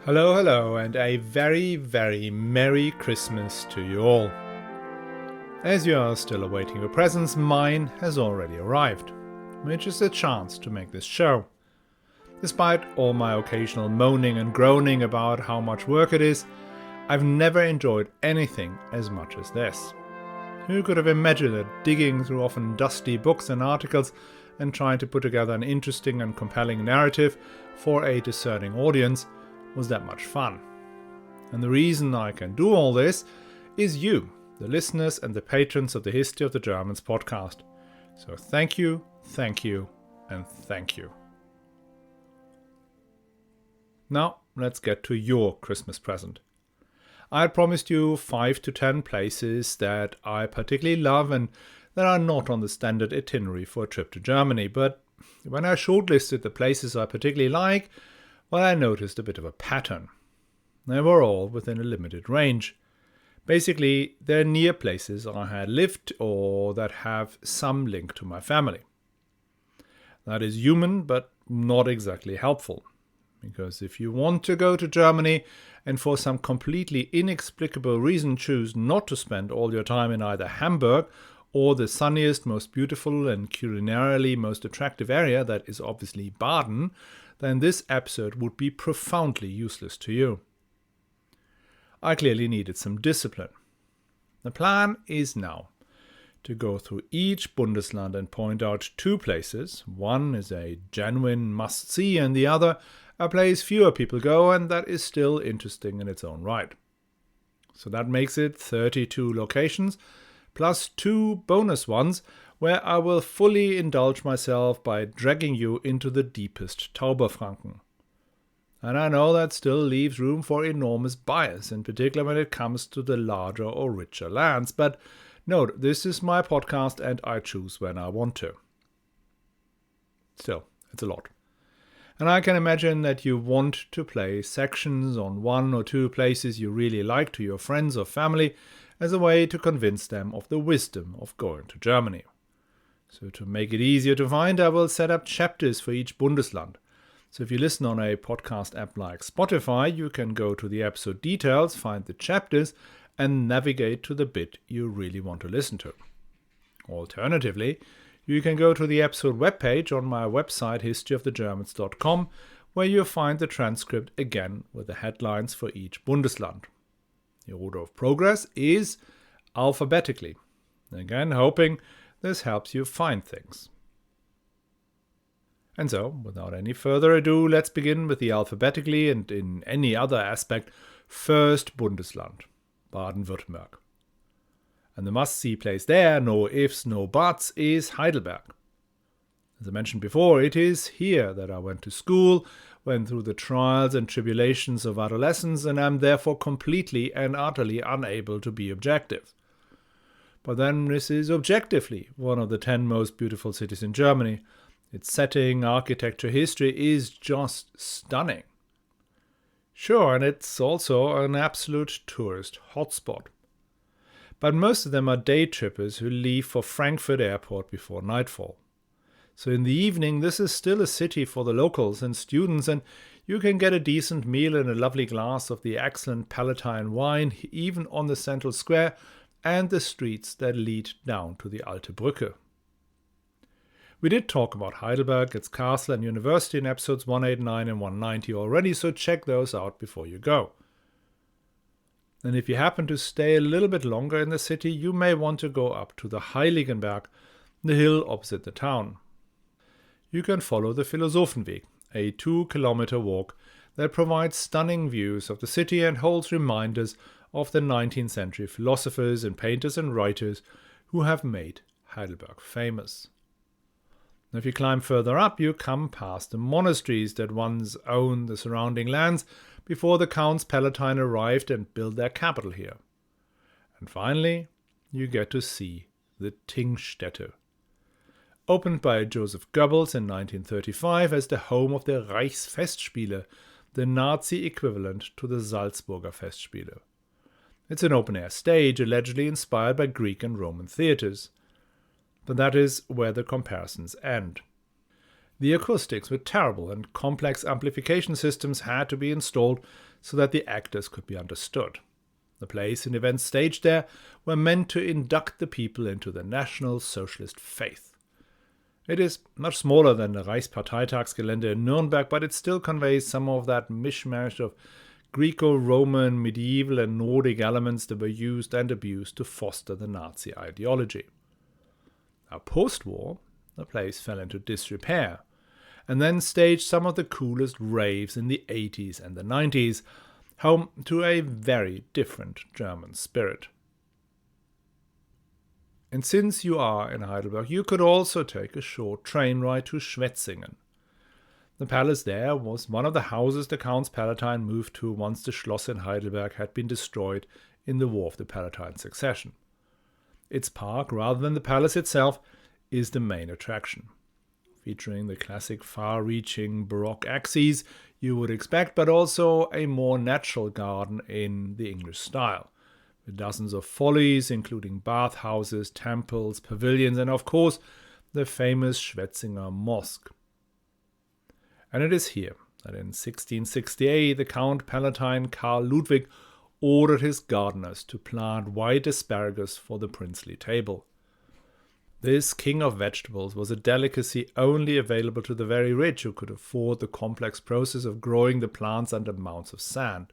Hello, hello, and a very, very Merry Christmas to you all. As you are still awaiting your presents, mine has already arrived, which is a chance to make this show. Despite all my occasional moaning and groaning about how much work it is, I've never enjoyed anything as much as this. Who could have imagined that digging through often dusty books and articles and trying to put together an interesting and compelling narrative for a discerning audience was that much fun? And the reason I can do all this is you, the listeners and the patrons of the History of the Germans podcast. So thank you, and thank you. Now let's get to your Christmas present. I had promised you 5 to 10 places that I particularly love and that are not on the standard itinerary for a trip to Germany, but when I shortlisted the places I particularly like, well, I noticed a bit of a pattern. They were all within a limited range. Basically, they're near places I had lived or that have some link to my family. That is human, but not exactly helpful. Because if you want to go to Germany and for some completely inexplicable reason choose not to spend all your time in either Hamburg or the sunniest, most beautiful and culinarily most attractive area, that is obviously Baden, then this episode would be profoundly useless to you. I clearly needed some discipline. The plan is now to go through each Bundesland and point out 2 places. One is a genuine must-see and the other a place fewer people go and that is still interesting in its own right. So that makes it 32 locations, plus 2 bonus ones, where I will fully indulge myself by dragging you into the deepest Tauberfranken. And I know that still leaves room for enormous bias, in particular when it comes to the larger or richer lands, but note, this is my podcast and I choose when I want to. Still, it's a lot. And I can imagine that you want to play sections on 1 or 2 places you really like to your friends or family as a way to convince them of the wisdom of going to Germany. So to make it easier to find, I will set up chapters for each Bundesland. So if you listen on a podcast app like Spotify, you can go to the episode details, find the chapters, and navigate to the bit you really want to listen to. Alternatively, you can go to the episode webpage on my website historyofthegermans.com, where you'll find the transcript again with the headlines for each Bundesland. The order of progress is alphabetically. Again, hoping this helps you find things. And so, without any further ado, let's begin with the alphabetically and in any other aspect first Bundesland, Baden-Württemberg. And the must-see place there, no ifs, no buts, is Heidelberg. As I mentioned before, it is here that I went to school, went through the trials and tribulations of adolescence, and am therefore completely and utterly unable to be objective. But then this is objectively one of the 10 most beautiful cities in Germany. Its setting, architecture, history is just stunning. Sure, and it's also an absolute tourist hotspot. But most of them are day trippers who leave for Frankfurt Airport before nightfall. So in the evening, this is still a city for the locals and students, and you can get a decent meal and a lovely glass of the excellent Palatine wine even on the central square and the streets that lead down to the Alte Brücke. We did talk about Heidelberg, its castle and university in episodes 189 and 190 already, so check those out before you go. And if you happen to stay a little bit longer in the city, you may want to go up to the Heiligenberg, the hill opposite the town. You can follow the Philosophenweg, a 2-kilometer walk that provides stunning views of the city and holds reminders of the 19th century philosophers and painters and writers who have made Heidelberg famous. If you climb further up, you come past the monasteries that once owned the surrounding lands before the Counts Palatine arrived and built their capital here. And finally, you get to see the Tingstätte. Opened by Joseph Goebbels in 1935 as the home of the Reichsfestspiele, the Nazi equivalent to the Salzburger Festspiele. It's an open-air stage allegedly inspired by Greek and Roman theatres. But that is where the comparisons end. The acoustics were terrible and complex amplification systems had to be installed so that the actors could be understood. The plays and events staged there were meant to induct the people into the National Socialist faith. It is much smaller than the Reichsparteitagsgelände in Nuremberg, but it still conveys some of that mishmash of Greco-Roman, medieval and Nordic elements that were used and abused to foster the Nazi ideology. Now, post-war, the place fell into disrepair, and then staged some of the coolest raves in the 80s and the 90s, home to a very different German spirit. And since you are in Heidelberg, you could also take a short train ride to Schwetzingen. The palace there was one of the houses the Counts Palatine moved to once the Schloss in Heidelberg had been destroyed in the War of the Palatine Succession. Its park, rather than the palace itself, is the main attraction, featuring the classic far-reaching Baroque axes you would expect, but also a more natural garden in the English style, with dozens of follies, including bathhouses, temples, pavilions, and of course, the famous Schwetzinger Mosque. And it is here that in 1668 the Count Palatine Karl Ludwig ordered his gardeners to plant white asparagus for the princely table. This king of vegetables was a delicacy only available to the very rich, who could afford the complex process of growing the plants under mounds of sand.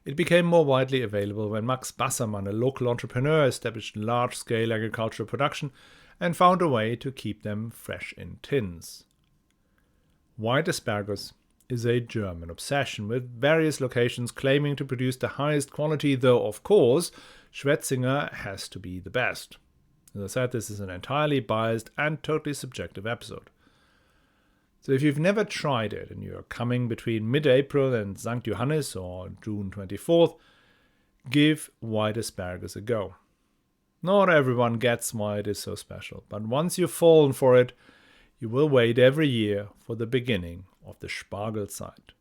It became more widely available when Max Bassermann, a local entrepreneur, established large-scale agricultural production and found a way to keep them fresh in tins. White asparagus is a German obsession, with various locations claiming to produce the highest quality, though of course Schwetzinger has to be the best. As I said, this is an entirely biased and totally subjective episode. So if you've never tried it and you're coming between mid-April and St. Johannes or June 24th, give white asparagus a go. Not everyone gets why it is so special, but once you've fallen for it, you will wait every year for the beginning of the Spargelzeit.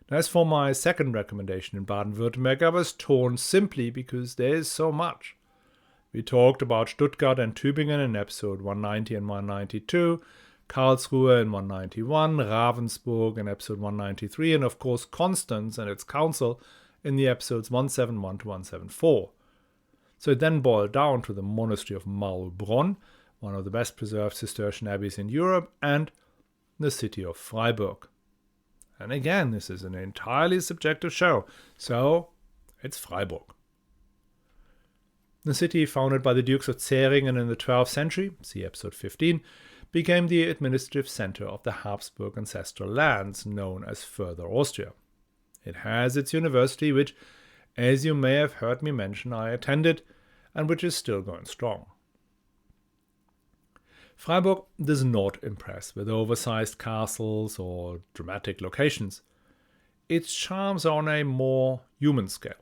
As for my second recommendation in Baden-Württemberg, I was torn simply because there is so much. We talked about Stuttgart and Tübingen in episode 190 and 192, Karlsruhe in 191, Ravensburg in episode 193, and of course Constance and its council in the episodes 171 to 174. So it then boiled down to the monastery of Maulbronn, one of the best preserved Cistercian abbeys in Europe, and the city of Freiburg. And again, this is an entirely subjective show, so it's Freiburg. The city, founded by the Dukes of Zähringen in the 12th century, see episode 15, became the administrative center of the Habsburg ancestral lands known as Further Austria. It has its university, which, as you may have heard me mention, I attended, and which is still going strong. Freiburg does not impress with oversized castles or dramatic locations. Its charms are on a more human scale.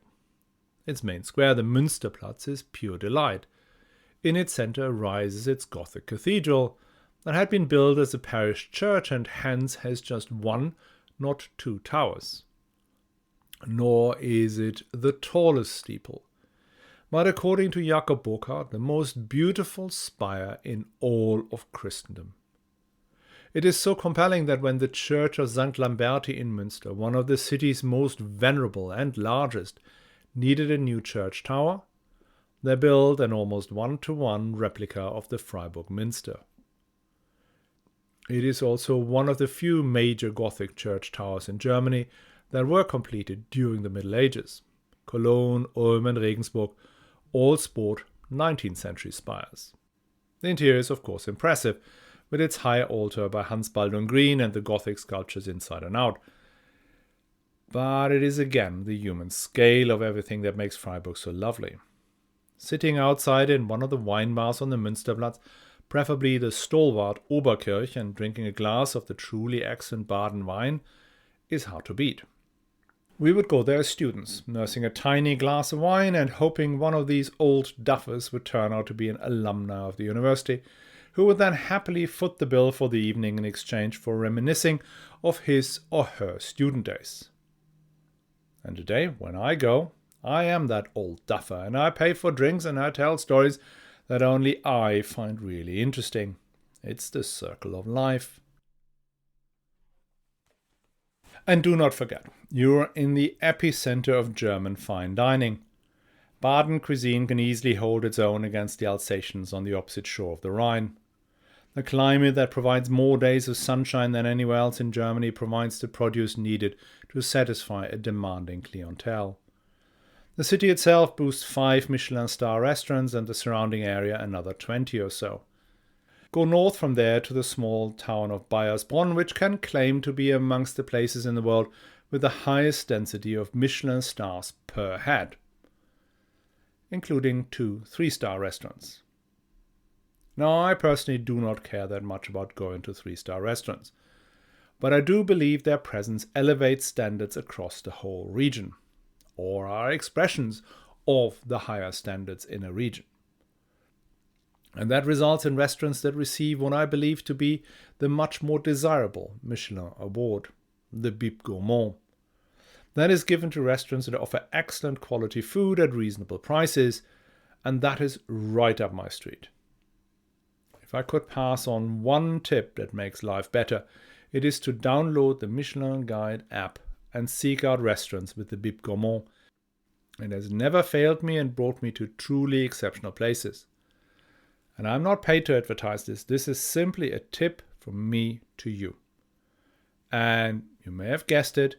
Its main square, the Münsterplatz, is pure delight. In its center rises its Gothic cathedral that had been built as a parish church and hence has just one, not two towers. Nor is it the tallest steeple, but according to Jakob Burckhardt, the most beautiful spire in all of Christendom. It is so compelling that when the church of St. Lamberti in Münster, one of the city's most venerable and largest, needed a new church tower, they built an almost one-to-one replica of the Freiburg Minster. It is also one of the few major Gothic church towers in Germany that were completed during the Middle Ages. Cologne, Ulm and Regensburg all sport 19th century spires. The interior is of course impressive, with its high altar by Hans Baldung Green and the Gothic sculptures inside and out. But it is again the human scale of everything that makes Freiburg so lovely. Sitting outside in one of the wine bars on the Münsterplatz, preferably the stalwart Oberkirch, and drinking a glass of the truly excellent Baden wine is hard to beat. We would go there as students, nursing a tiny glass of wine and hoping one of these old duffers would turn out to be an alumna of the university, who would then happily foot the bill for the evening in exchange for reminiscing of his or her student days. And today, when I go, I am that old duffer, and I pay for drinks and I tell stories that only I find really interesting. It's the circle of life. And do not forget, you're in the epicenter of German fine dining. Baden cuisine can easily hold its own against the Alsatians on the opposite shore of the Rhine. The climate that provides more days of sunshine than anywhere else in Germany provides the produce needed to satisfy a demanding clientele. The city itself boasts 5 Michelin star restaurants and the surrounding area another 20 or so. Go north from there to the small town of Bayersbronn, which can claim to be amongst the places in the world with the highest density of Michelin stars per head, including 2 3-star restaurants. Now, I personally do not care that much about going to 3-star restaurants, but I do believe their presence elevates standards across the whole region, or are expressions of the higher standards in a region. And that results in restaurants that receive what I believe to be the much more desirable Michelin award, the Bib Gourmand. That is given to restaurants that offer excellent quality food at reasonable prices, and that is right up my street. If I could pass on one tip that makes life better, it is to download the Michelin Guide app and seek out restaurants with the Bib Gourmand. It has never failed me and brought me to truly exceptional places. And I'm not paid to advertise this. This is simply a tip from me to you. And you may have guessed it,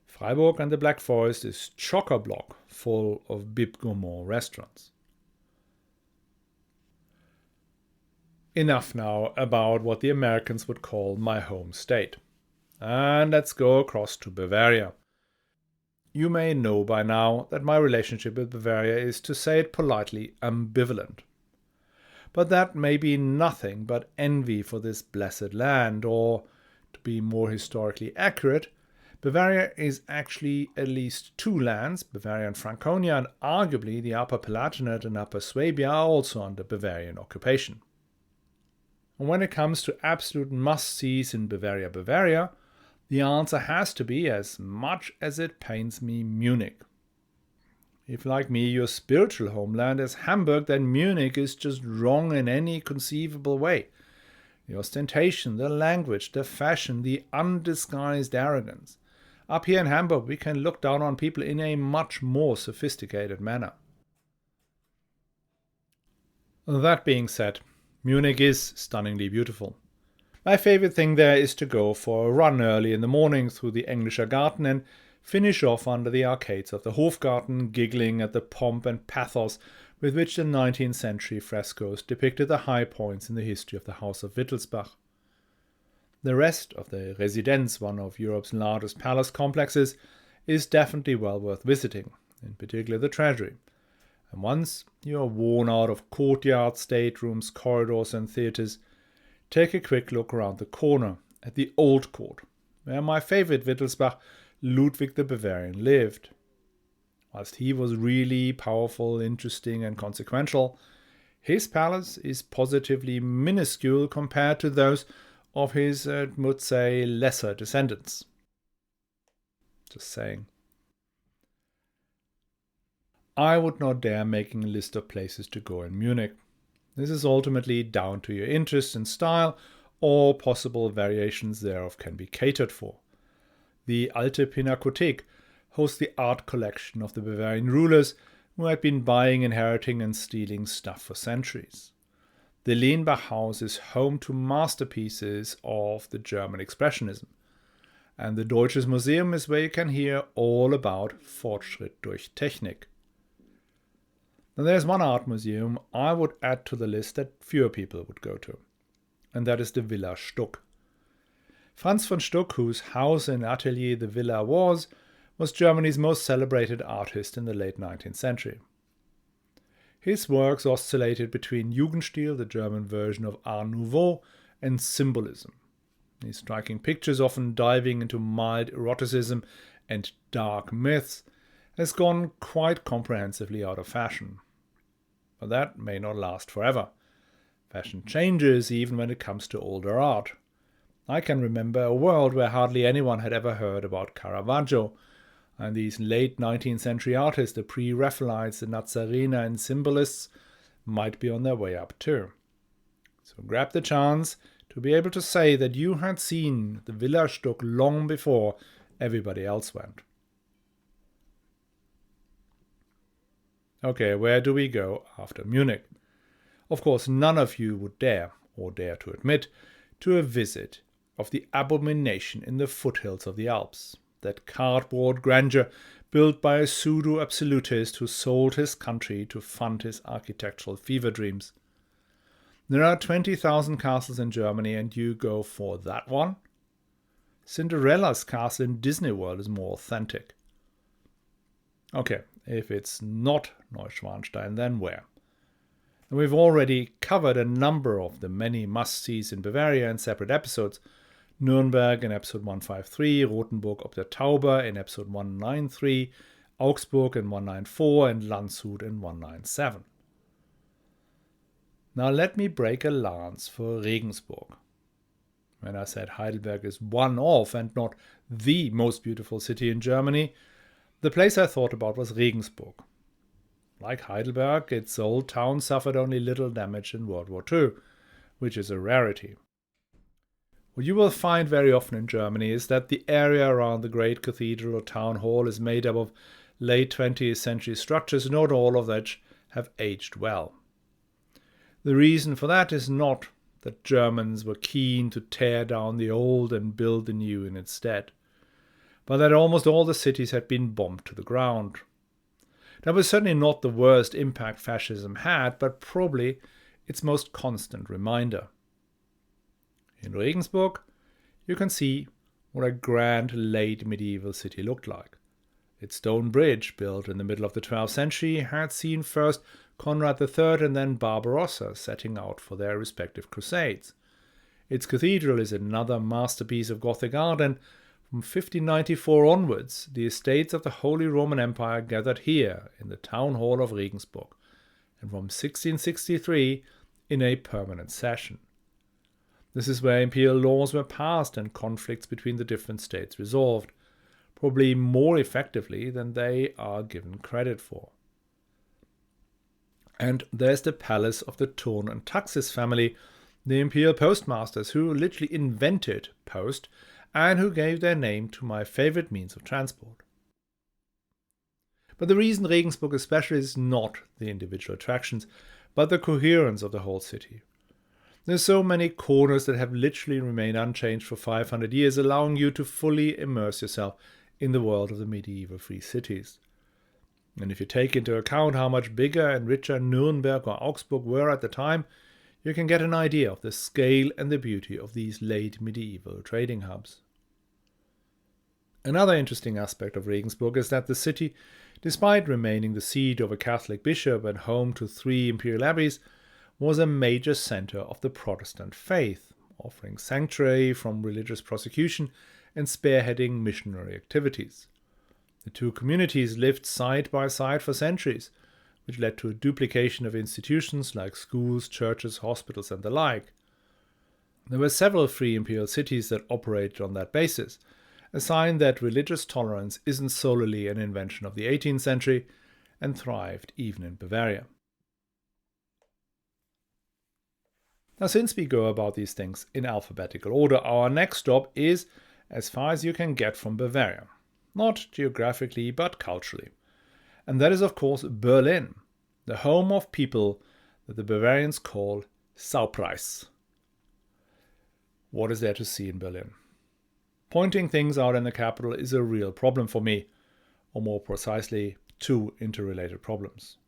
Freiburg and the Black Forest is chock-a-block full of Bib Gourmand restaurants. Enough now about what the Americans would call my home state. And let's go across to Bavaria. You may know by now that my relationship with Bavaria is, to say it politely, ambivalent. But that may be nothing but envy for this blessed land, or, to be more historically accurate, Bavaria is actually at least 2 lands, Bavaria and Franconia, and arguably the Upper Palatinate and Upper Swabia are also under Bavarian occupation. And when it comes to absolute must-sees in Bavaria, the answer has to be, as much as it pains me, Munich. If, like me, your spiritual homeland is Hamburg, then Munich is just wrong in any conceivable way. The ostentation, the language, the fashion, the undisguised arrogance. Up here in Hamburg, we can look down on people in a much more sophisticated manner. That being said, Munich is stunningly beautiful. My favorite thing there is to go for a run early in the morning through the Englischer Garten and finish off under the arcades of the Hofgarten, giggling at the pomp and pathos with which the 19th century frescoes depicted the high points in the history of the House of Wittelsbach. The rest of the Residenz, one of Europe's largest palace complexes, is definitely well worth visiting, in particular the Treasury. And once you are worn out of courtyards, staterooms, corridors and theatres, take a quick look around the corner at the Old Court, where my favorite Wittelsbach, Ludwig the Bavarian, lived. Whilst he was really powerful, interesting and consequential, his palace is positively minuscule compared to those of his, would say, lesser descendants. Just saying. I would not dare making a list of places to go in Munich. This is ultimately down to your interest and style, or possible variations thereof can be catered for. The Alte Pinakothek hosts the art collection of the Bavarian rulers who had been buying, inheriting and stealing stuff for centuries. The Lehnbach House is home to masterpieces of the German Expressionism. And the Deutsches Museum is where you can hear all about Fortschritt durch Technik. Now there's one art museum I would add to the list that fewer people would go to, and that is the Villa Stuck. Franz von Stuck, whose house and atelier the villa was Germany's most celebrated artist in the late 19th century. His works oscillated between Jugendstil, the German version of Art Nouveau, and symbolism. His striking pictures, often diving into mild eroticism and dark myths, has gone quite comprehensively out of fashion. But that may not last forever. Fashion changes even when it comes to older art. I can remember a world where hardly anyone had ever heard about Caravaggio, and these late 19th century artists, the pre-Raphaelites, the Nazarena and symbolists, might be on their way up too. So grab the chance to be able to say that you had seen the Villa Stuck long before everybody else went. Okay, where do we go after Munich? Of course, none of you would dare, or dare to admit, to a visit of the abomination in the foothills of the Alps, that cardboard grandeur built by a pseudo-absolutist who sold his country to fund his architectural fever dreams. There are 20,000 castles in Germany and you go for that one? Cinderella's castle in Disney World is more authentic. Okay, if it's not Neuschwanstein, then where? And we've already covered a number of the many must-sees in Bavaria in separate episodes. Nuremberg in episode 153, Rothenburg ob der Tauber in episode 193, Augsburg in 194, and Landshut in 197. Now let me break a lance for Regensburg. When I said Heidelberg is one of and not the most beautiful city in Germany, the place I thought about was Regensburg. Like Heidelberg, its old town suffered only little damage in World War II, which is a rarity. What you will find very often in Germany is that the area around the great cathedral or town hall is made up of late 20th century structures, not all of which have aged well. The reason for that is not that Germans were keen to tear down the old and build the new in its stead, but that almost all the cities had been bombed to the ground. That was certainly not the worst impact fascism had, but probably its most constant reminder. In Regensburg, you can see what a grand late medieval city looked like. Its stone bridge, built in the middle of the 12th century, had seen first Conrad III and then Barbarossa setting out for their respective crusades. Its cathedral is another masterpiece of Gothic art, and from 1594 onwards, the estates of the Holy Roman Empire gathered here in the town hall of Regensburg, and from 1663 in a permanent session. This is where imperial laws were passed and conflicts between the different states resolved, probably more effectively than they are given credit for. And there's the palace of the Thurn and Taxis family, the imperial postmasters who literally invented post and who gave their name to my favorite means of transport. But the reason Regensburg is special is not the individual attractions, but the coherence of the whole city. There's so many corners that have literally remained unchanged for 500 years, allowing you to fully immerse yourself in the world of the medieval free cities. And if you take into account how much bigger and richer Nuremberg or Augsburg were at the time, you can get an idea of the scale and the beauty of these late medieval trading hubs. Another interesting aspect of Regensburg is that the city, despite remaining the seat of a Catholic bishop and home to 3 imperial abbeys, was a major center of the Protestant faith, offering sanctuary from religious persecution and spearheading missionary activities. The two communities lived side by side for centuries, which led to a duplication of institutions like schools, churches, hospitals, and the like. There were several free imperial cities that operated on that basis, a sign that religious tolerance isn't solely an invention of the 18th century and thrived even in Bavaria. Now, since we go about these things in alphabetical order, our next stop is as far as you can get from Bavaria. Not geographically, but culturally. And that is, of course, Berlin, the home of people that the Bavarians call Saupreis. What is there to see in Berlin? Pointing things out in the capital is a real problem for me, or more precisely, 2 interrelated problems.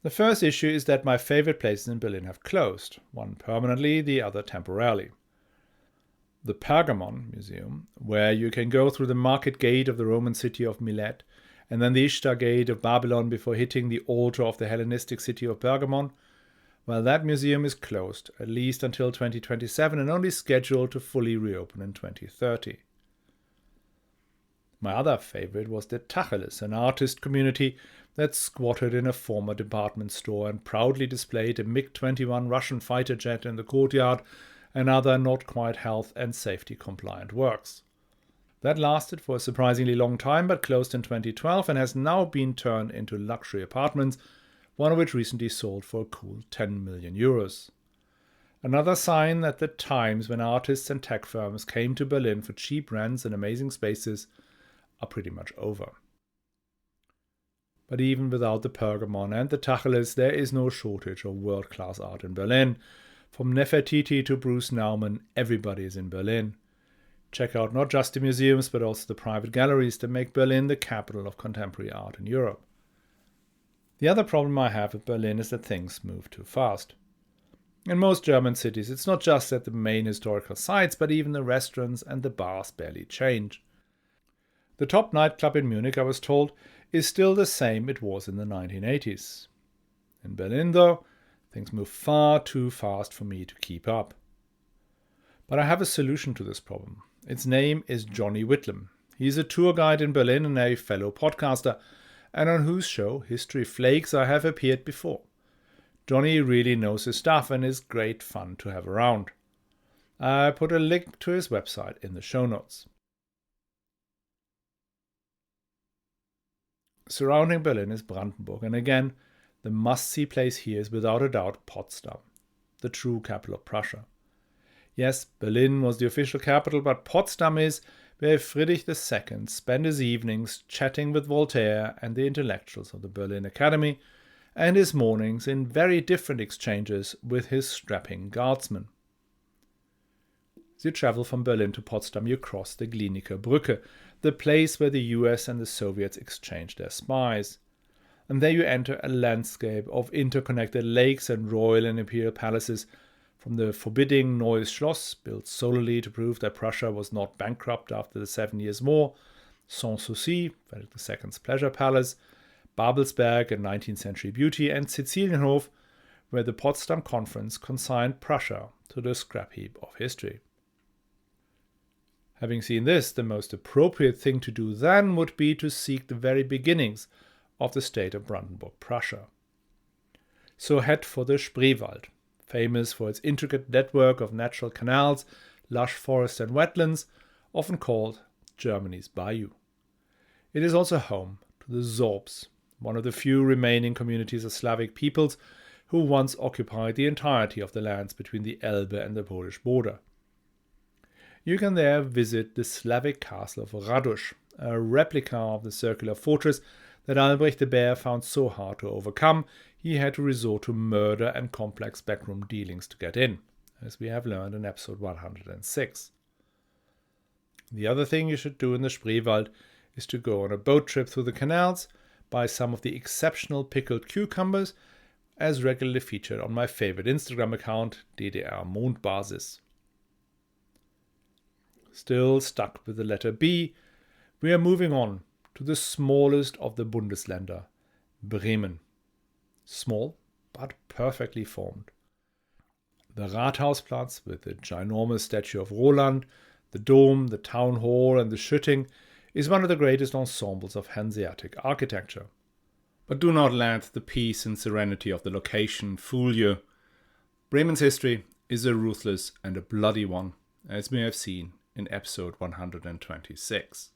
The first issue is that my favorite places in Berlin have closed, one permanently, the other temporarily. The Pergamon Museum, where you can go through the market gate of the Roman city of Milet, and then the Ishtar gate of Babylon before hitting the altar of the Hellenistic city of Pergamon, well, that museum is closed, at least until 2027, and only scheduled to fully reopen in 2030. My other favorite was the Tacheles, an artist community that squatted in a former department store and proudly displayed a MiG-21 Russian fighter jet in the courtyard and other not quite health and safety compliant works. That lasted for a surprisingly long time but closed in 2012 and has now been turned into luxury apartments, one of which recently sold for a cool 10 million euros. Another sign that the times when artists and tech firms came to Berlin for cheap rents and amazing spaces are pretty much over. But even without the Pergamon and the Tacheles, there is no shortage of world-class art in Berlin. From Nefertiti to Bruce Nauman, everybody is in Berlin. Check out not just the museums, but also the private galleries that make Berlin the capital of contemporary art in Europe. The other problem I have with Berlin is that things move too fast. In most German cities, it's not just that the main historical sites, but even the restaurants and the bars barely change. The top nightclub in Munich, I was told, is still the same it was in the 1980s. In Berlin, though, things move far too fast for me to keep up. But I have a solution to this problem. Its name is Johnny Whitlam. He's a tour guide in Berlin and a fellow podcaster, and on whose show, History Flakes, I have appeared before. Johnny really knows his stuff and is great fun to have around. I put a link to his website in the show notes. Surrounding Berlin is Brandenburg, and again, the must-see place here is without a doubt Potsdam, the true capital of Prussia. Yes, Berlin was the official capital, but Potsdam is where Friedrich II spent his evenings chatting with Voltaire and the intellectuals of the Berlin Academy, and his mornings in very different exchanges with his strapping guardsmen. As you travel from Berlin to Potsdam, you cross the Glienicke Brücke, the place where the US and the Soviets exchanged their spies. And there you enter a landscape of interconnected lakes and royal and imperial palaces, from the forbidding Neues Schloss, built solely to prove that Prussia was not bankrupt after the 7 Years' War, Sanssouci, Frederick II's pleasure palace, Babelsberg, a 19th century beauty, and Sizilienhof, where the Potsdam Conference consigned Prussia to the scrap heap of history. Having seen this, the most appropriate thing to do then would be to seek the very beginnings of the state of Brandenburg-Prussia. So head for the Spreewald, famous for its intricate network of natural canals, lush forests and wetlands, often called Germany's Bayou. It is also home to the Sorbs, one of the few remaining communities of Slavic peoples who once occupied the entirety of the lands between the Elbe and the Polish border. You can there visit the Slavic castle of Radush, a replica of the circular fortress that Albrecht the Bear found so hard to overcome he had to resort to murder and complex backroom dealings to get in, as we have learned in episode 106. The other thing you should do in the Spreewald is to go on a boat trip through the canals, buy some of the exceptional pickled cucumbers, as regularly featured on my favorite Instagram account, DDR Mondbasis. Still stuck with the letter B, we are moving on to the smallest of the Bundesländer, Bremen. Small, but perfectly formed. The Rathausplatz, with the ginormous statue of Roland, the Dome, the Town Hall, and the Schütting, is one of the greatest ensembles of Hanseatic architecture. But do not let the peace and serenity of the location fool you. Bremen's history is a ruthless and a bloody one, as we have seen in episode 126.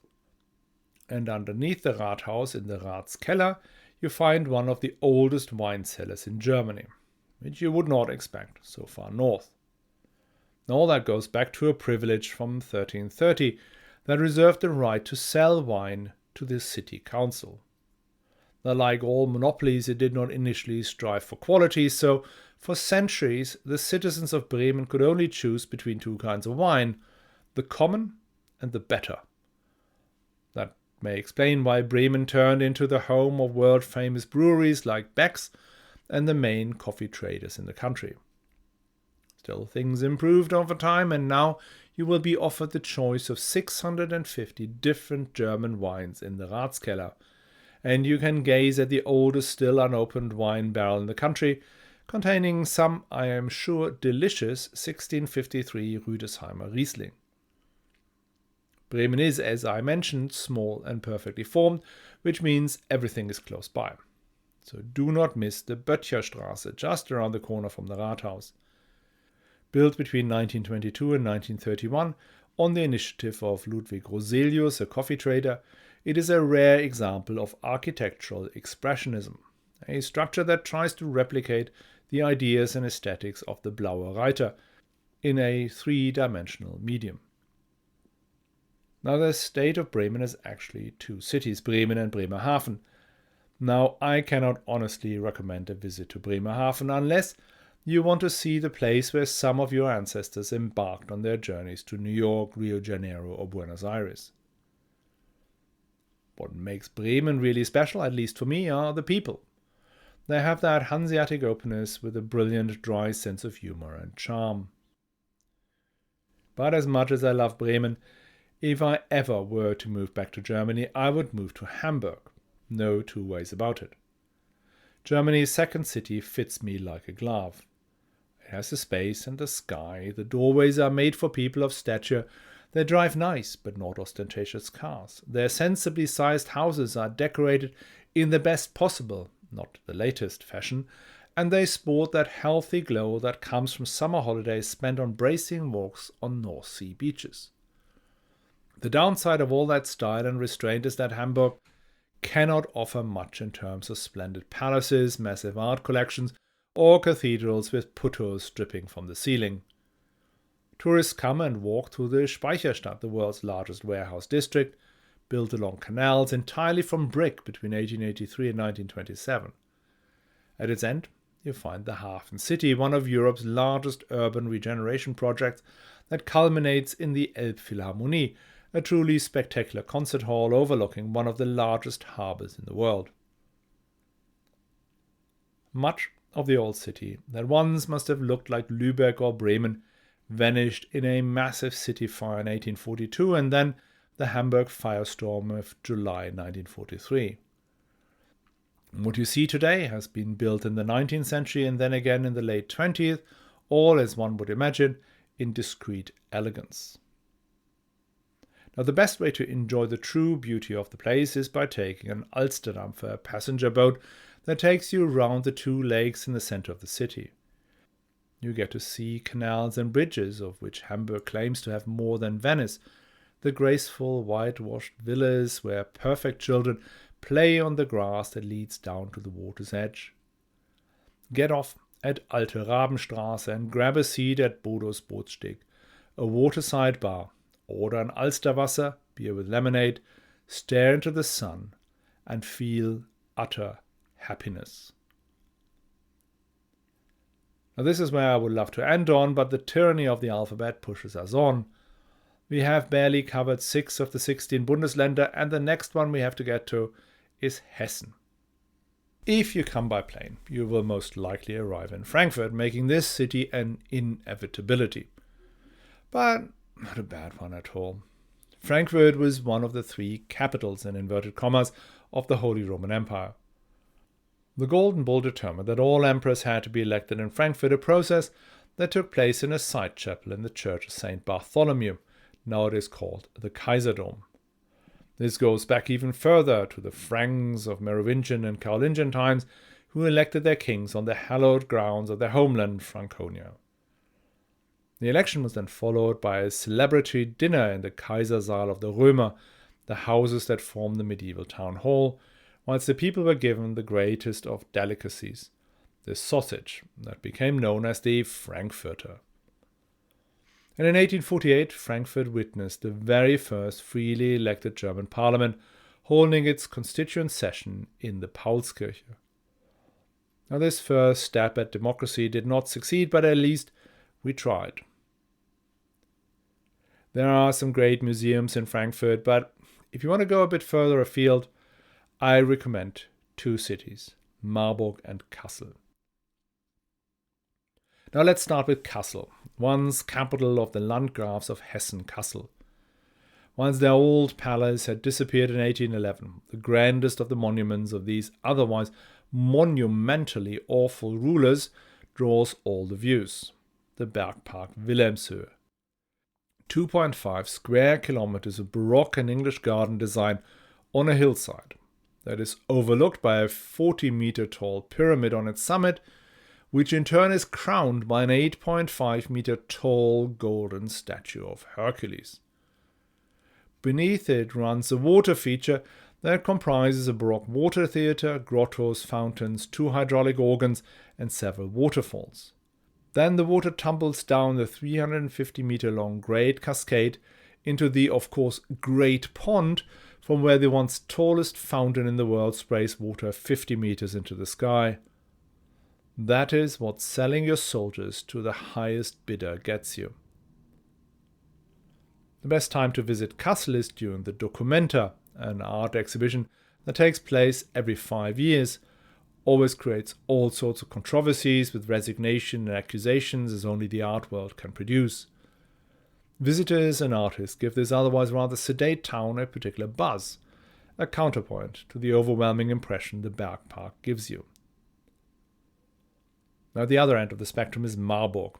And underneath the Rathaus in the Ratskeller, you find one of the oldest wine cellars in Germany, which you would not expect so far north. All that goes back to a privilege from 1330 that reserved the right to sell wine to the city council. Now, like all monopolies, it did not initially strive for quality, so for centuries the citizens of Bremen could only choose between two kinds of wine, the common and the better. That may explain why Bremen turned into the home of world-famous breweries like Beck's and the main coffee traders in the country. Still, things improved over time, and now you will be offered the choice of 650 different German wines in the Ratskeller, and you can gaze at the oldest still unopened wine barrel in the country, containing some, I am sure, delicious 1653 Rüdesheimer Riesling. Bremen is, as I mentioned, small and perfectly formed, which means everything is close by. So do not miss the Böttcherstraße, just around the corner from the Rathaus. Built between 1922 and 1931 on the initiative of Ludwig Roselius, a coffee trader, it is a rare example of architectural expressionism, a structure that tries to replicate the ideas and aesthetics of the Blaue Reiter in a three-dimensional medium. Now, the state of Bremen is actually two cities, Bremen and Bremerhaven. Now, I cannot honestly recommend a visit to Bremerhaven unless you want to see the place where some of your ancestors embarked on their journeys to New York, Rio de Janeiro, or Buenos Aires. What makes Bremen really special, at least for me, are the people. They have that Hanseatic openness with a brilliant, dry sense of humor and charm. But as much as I love Bremen, if I ever were to move back to Germany, I would move to Hamburg. No two ways about it. Germany's second city fits me like a glove. It has the space and the sky. The doorways are made for people of stature. They drive nice but not ostentatious cars. Their sensibly sized houses are decorated in the best possible, not the latest fashion, and they sport that healthy glow that comes from summer holidays spent on bracing walks on North Sea beaches. The downside of all that style and restraint is that Hamburg cannot offer much in terms of splendid palaces, massive art collections, or cathedrals with putos dripping from the ceiling. Tourists come and walk through the Speicherstadt, the world's largest warehouse district, built along canals entirely from brick between 1883 and 1927. At its end, you find the Hafen City, one of Europe's largest urban regeneration projects that culminates in the Elbphilharmonie, a truly spectacular concert hall overlooking one of the largest harbours in the world. Much of the old city that once must have looked like Lübeck or Bremen vanished in a massive city fire in 1842 and then the Hamburg firestorm of July 1943. What you see today has been built in the 19th century and then again in the late 20th, all, as one would imagine, in discreet elegance. Now, the best way to enjoy the true beauty of the place is by taking an Alsterdampfer, a passenger boat that takes you around the two lakes in the center of the city. You get to see canals and bridges, of which Hamburg claims to have more than Venice, the graceful whitewashed villas where perfect children play on the grass that leads down to the water's edge. Get off at Alte Rabenstraße and grab a seat at Bodo's Bootssteg, a waterside bar. Order an Alsterwasser, beer with lemonade, stare into the sun, and feel utter happiness. Now, this is where I would love to end on, but the tyranny of the alphabet pushes us on. We have barely covered 6 of the 16 Bundesländer, and the next one we have to get to is Hessen. If you come by plane, you will most likely arrive in Frankfurt, making this city an inevitability. But not a bad one at all. Frankfurt was one of the 3 capitals, in inverted commas, of the Holy Roman Empire. The Golden Bull determined that all emperors had to be elected in Frankfurt, a process that took place in a side chapel in the Church of St. Bartholomew, nowadays called the Kaiserdom. This goes back even further to the Franks of Merovingian and Carolingian times, who elected their kings on the hallowed grounds of their homeland, Franconia. The election was then followed by a celebratory dinner in the Kaisersaal of the Römer, the houses that formed the medieval town hall, whilst the people were given the greatest of delicacies, the sausage that became known as the Frankfurter. And in 1848, Frankfurt witnessed the very first freely elected German parliament, holding its constituent session in the Paulskirche. Now, this first stab at democracy did not succeed, but at least we tried. There are some great museums in Frankfurt, but if you want to go a bit further afield, I recommend 2 cities, Marburg and Kassel. Now let's start with Kassel, once capital of the Landgrafs of Hessen-Kassel. Once their old palace had disappeared in 1811, the grandest of the monuments of these otherwise monumentally awful rulers draws all the views, the Bergpark Wilhelmshöhe. 2.5 square kilometers of Baroque and English garden design on a hillside that is overlooked by a 40-meter tall pyramid on its summit, which in turn is crowned by an 8.5-meter tall golden statue of Hercules. Beneath it runs a water feature that comprises a Baroque water theatre, grottos, fountains, 2 hydraulic organs, and several waterfalls. Then the water tumbles down the 350-meter-long Great Cascade into the, of course, Great Pond, from where the once tallest fountain in the world sprays water 50 meters into the sky. That is what selling your soldiers to the highest bidder gets you. The best time to visit Kassel is during the Documenta, an art exhibition that takes place every 5 years, always creates all sorts of controversies with resignation and accusations as only the art world can produce. Visitors and artists give this otherwise rather sedate town a particular buzz, a counterpoint to the overwhelming impression the Bergpark gives you. Now, at the other end of the spectrum is Marburg,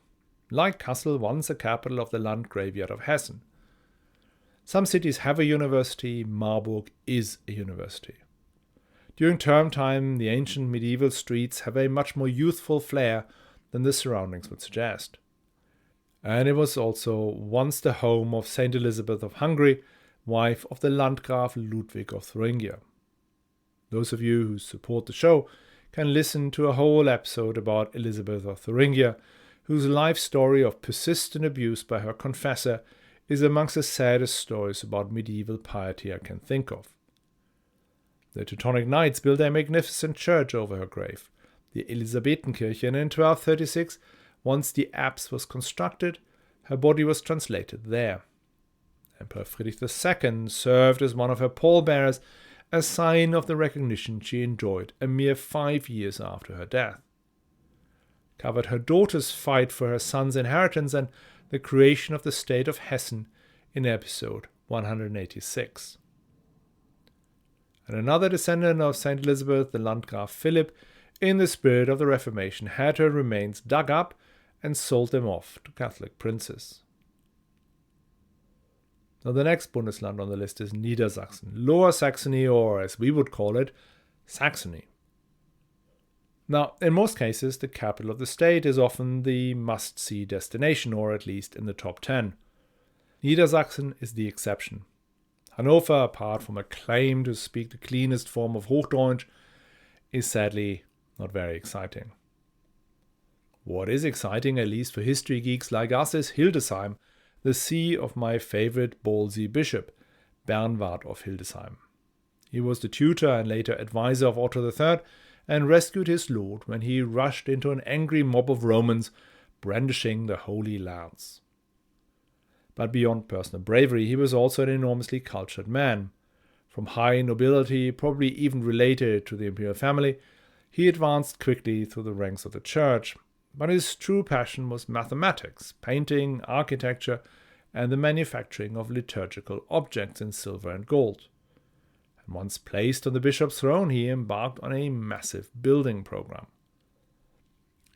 like Kassel, once a capital of the Landgraviate of Hessen. Some cities have a university, Marburg is a university. During term time, the ancient medieval streets have a much more youthful flair than the surroundings would suggest. And it was also once the home of Saint Elizabeth of Hungary, wife of the Landgraf Ludwig of Thuringia. Those of you who support the show can listen to a whole episode about Elizabeth of Thuringia, whose life story of persistent abuse by her confessor is amongst the saddest stories about medieval piety I can think of. The Teutonic Knights built a magnificent church over her grave, the Elisabethenkirche, and in 1236, once the apse was constructed, her body was translated there. Emperor Friedrich II served as one of her pallbearers, a sign of the recognition she enjoyed a mere 5 years after her death. Covered her daughter's fight for her son's inheritance and the creation of the state of Hessen in episode 186. And another descendant of St. Elizabeth, the Landgraf Philip, in the spirit of the Reformation, had her remains dug up and sold them off to Catholic princes. Now the next Bundesland on the list is Niedersachsen, Lower Saxony, or as we would call it, Saxony. Now, in most cases, the capital of the state is often the must-see destination, or at least in the top 10. Niedersachsen is the exception. Hanover, apart from a claim to speak the cleanest form of Hochdeutsch, is sadly not very exciting. What is exciting, at least for history geeks like us, is Hildesheim, the see of my favorite ballsy bishop, Bernward of Hildesheim. He was the tutor and later advisor of Otto III and rescued his lord when he rushed into an angry mob of Romans brandishing the Holy Lance. But beyond personal bravery, he was also an enormously cultured man. From high nobility, probably even related to the imperial family, he advanced quickly through the ranks of the church, but his true passion was mathematics, painting, architecture, and the manufacturing of liturgical objects in silver and gold. And once placed on the bishop's throne, he embarked on a massive building program.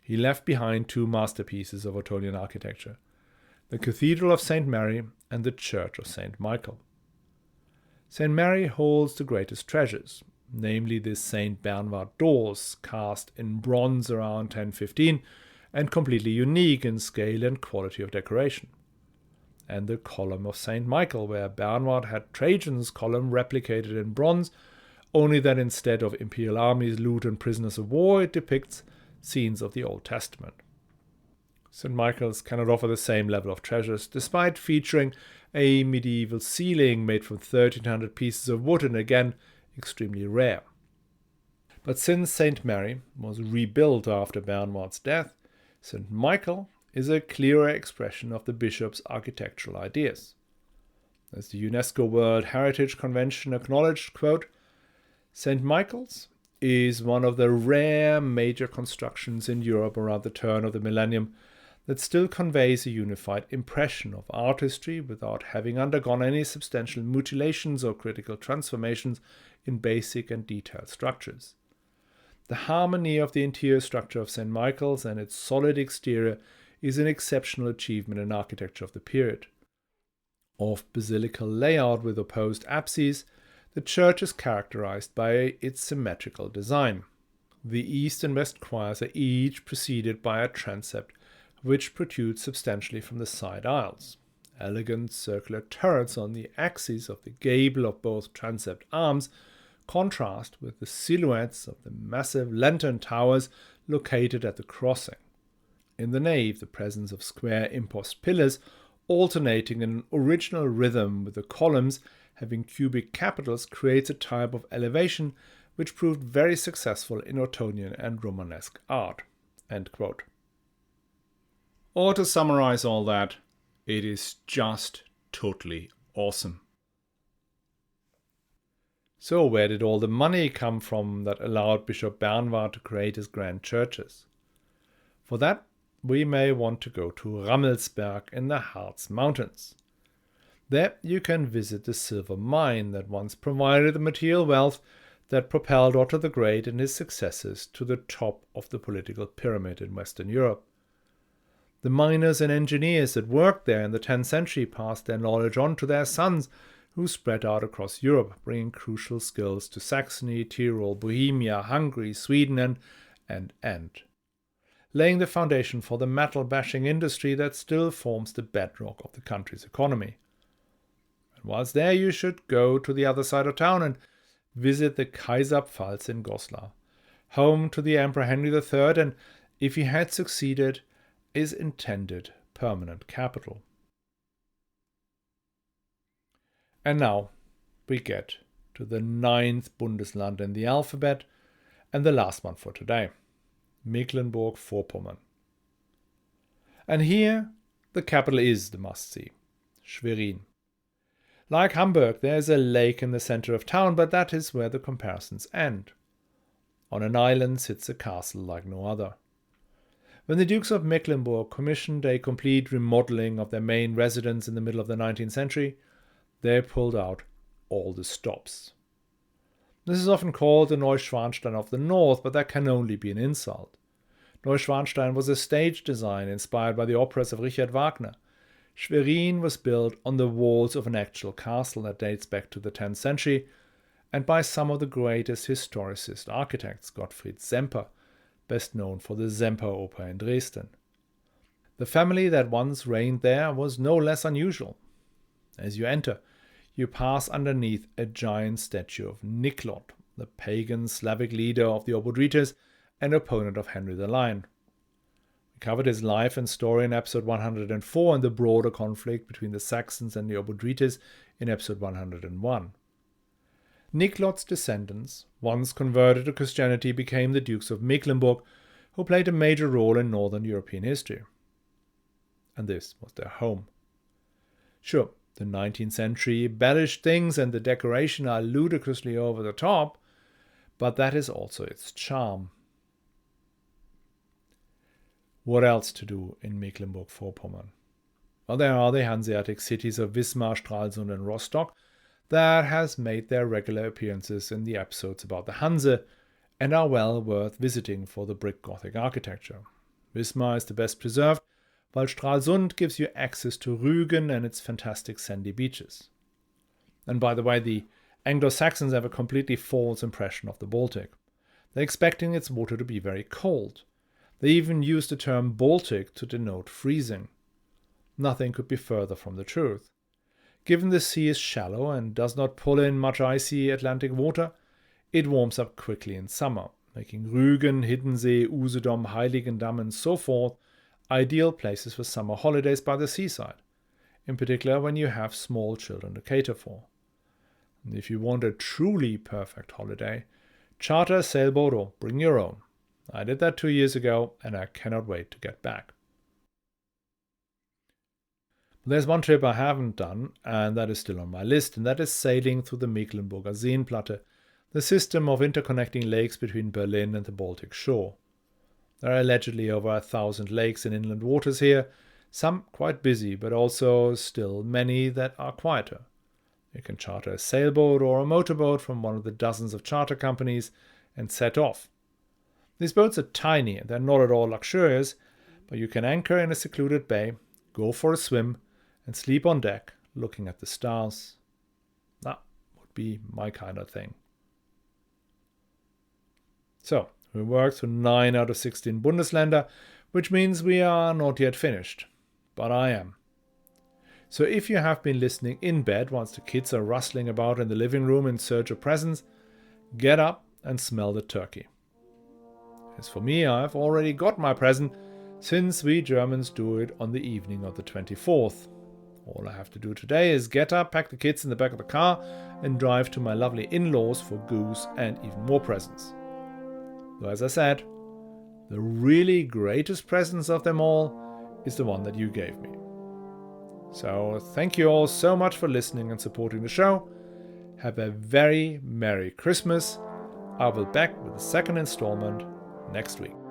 He left behind 2 masterpieces of Ottonian architecture, the Cathedral of St. Mary and the Church of St. Michael. St. Mary holds the greatest treasures, namely the St. Bernward doors, cast in bronze around 1015 and completely unique in scale and quality of decoration. And the column of St. Michael, where Bernward had Trajan's column replicated in bronze, only that instead of imperial armies, loot and prisoners of war, it depicts scenes of the Old Testament. St. Michael's cannot offer the same level of treasures, despite featuring a medieval ceiling made from 1,300 pieces of wood and again extremely rare. But since St. Mary was rebuilt after Bernward's death, St. Michael is a clearer expression of the bishop's architectural ideas. As the UNESCO World Heritage Convention acknowledged, quote, St. Michael's is one of the rare major constructions in Europe around the turn of the millennium that still conveys a unified impression of artistry without having undergone any substantial mutilations or critical transformations in basic and detailed structures. The harmony of the interior structure of St. Michael's and its solid exterior is an exceptional achievement in architecture of the period. Of basilical layout with opposed apses, the church is characterized by its symmetrical design. The east and west choirs are each preceded by a transept which protrudes substantially from the side aisles. Elegant circular turrets on the axes of the gable of both transept arms contrast with the silhouettes of the massive lantern towers located at the crossing. In the nave, the presence of square impost pillars alternating in an original rhythm with the columns having cubic capitals creates a type of elevation which proved very successful in Ottonian and Romanesque art." End quote. Or to summarize all that, it is just totally awesome. So where did all the money come from that allowed Bishop Bernward to create his grand churches? For that, we may want to go to Rammelsberg in the Harz Mountains. There you can visit the silver mine that once provided the material wealth that propelled Otto the Great and his successors to the top of the political pyramid in Western Europe. The miners and engineers that worked there in the 10th century passed their knowledge on to their sons, who spread out across Europe, bringing crucial skills to Saxony, Tyrol, Bohemia, Hungary, Sweden, and laying the foundation for the metal-bashing industry that still forms the bedrock of the country's economy. And whilst there, you should go to the other side of town and visit the Kaiserpfalz in Goslar, home to the Emperor Henry III, and, if he had succeeded, his intended permanent capital. And now we get to the 9th Bundesland in the alphabet, and the last one for today, Mecklenburg-Vorpommern. And here the capital is the must-see, Schwerin. Like Hamburg, there is a lake in the center of town, but that is where the comparisons end. On an island sits a castle like no other. When the Dukes of Mecklenburg commissioned a complete remodeling of their main residence in the middle of the 19th century, they pulled out all the stops. This is often called the Neuschwanstein of the North, but that can only be an insult. Neuschwanstein was a stage design inspired by the operas of Richard Wagner. Schwerin was built on the walls of an actual castle that dates back to the 10th century, and by some of the greatest historicist architects, Gottfried Semper, best known for the Semper Oper in Dresden. The family that once reigned there was no less unusual. As you enter, you pass underneath a giant statue of Niklot, the pagan Slavic leader of the Obodrites and opponent of Henry the Lion. We covered his life and story in episode 104 and the broader conflict between the Saxons and the Obodrites in episode 101. Niklot's descendants, once converted to Christianity, became the Dukes of Mecklenburg, who played a major role in northern European history. And this was their home. Sure, the 19th century embellished things and the decoration are ludicrously over the top, but that is also its charm. What else to do in Mecklenburg-Vorpommern? Well, there are the Hanseatic cities of Wismar, Stralsund and Rostock that has made their regular appearances in the episodes about the Hanse and are well worth visiting for the brick Gothic architecture. Wismar is the best preserved, while Stralsund gives you access to Rügen and its fantastic sandy beaches. And by the way, the Anglo-Saxons have a completely false impression of the Baltic. They're expecting its water to be very cold. They even use the term Baltic to denote freezing. Nothing could be further from the truth. Given the sea is shallow and does not pull in much icy Atlantic water, it warms up quickly in summer, making Rügen, Hiddensee, Usedom, Heiligendamm and so forth ideal places for summer holidays by the seaside, in particular when you have small children to cater for. And if you want a truly perfect holiday, charter a sailboat or bring your own. I did that 2 years ago and I cannot wait to get back. There's one trip I haven't done, and that is still on my list, and that is sailing through the Mecklenburger Seenplatte, the system of interconnecting lakes between Berlin and the Baltic shore. There are allegedly over 1,000 lakes and inland waters here, some quite busy, but also still many that are quieter. You can charter a sailboat or a motorboat from one of the dozens of charter companies and set off. These boats are tiny and they're not at all luxurious, but you can anchor in a secluded bay, go for a swim, and sleep on deck looking at the stars. That would be my kind of thing. So, we worked through 9 out of 16 Bundesländer, which means we are not yet finished. But I am. So if you have been listening in bed whilst the kids are rustling about in the living room in search of presents, get up and smell the turkey. As for me, I've already got my present, since we Germans do it on the evening of the 24th. All I have to do today is get up, pack the kids in the back of the car, and drive to my lovely in-laws for goose and even more presents. Though, as I said, the really greatest presents of them all is the one that you gave me. So thank you all so much for listening and supporting the show. Have a very Merry Christmas. I will be back with the second installment next week.